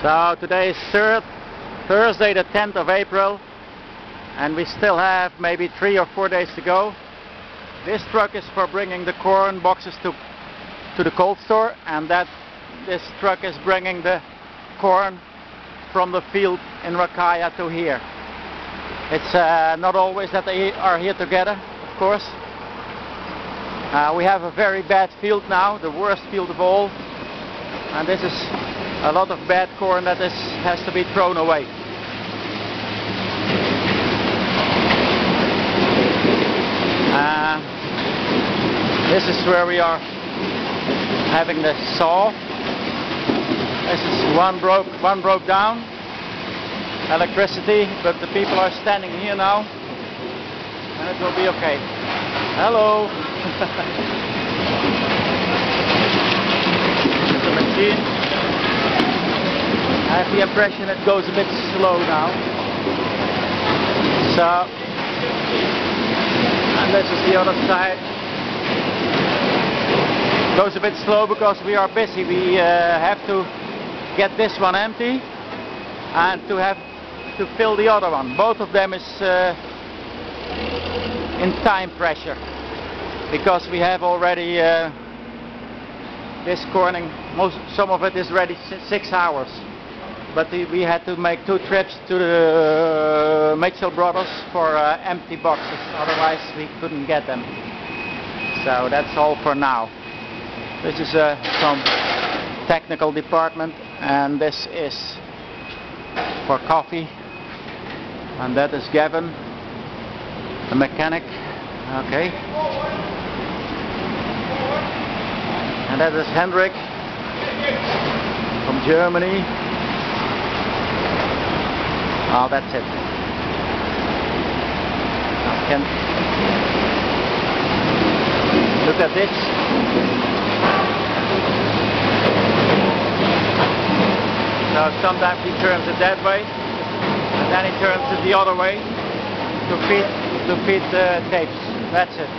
So today is Thursday the 10th of April, and we still have maybe 3 or 4 days to go. This truck is for bringing the corn boxes to the cold store, and this truck is bringing the corn from the field in Rakaya to here. It's not always that they are here together, of course. We have a very bad field now, the worst field of all, and this is a lot of bad corn that has to be thrown away. This is where we are having the saw. This is one broke down, electricity, but the people are standing here now, and it will be okay. Hello. There's the machine. I have the impression it goes a bit slow now. So, and this is the other side. It goes a bit slow because we are busy. We have to get this one empty and to fill the other one. Both of them is in time pressure, because we have already this corning. Some of it is ready 6 hours. But we had to make 2 trips to the Mitchell Brothers for empty boxes, otherwise we couldn't get them. So that's all for now. This is some technical department, and this is for coffee, and that is Gavin, the mechanic. Okay. And that is Hendrik from Germany. Oh, that's it. Look at this. So sometimes he turns it that way, and then he turns it the other way to feed the tapes. That's it.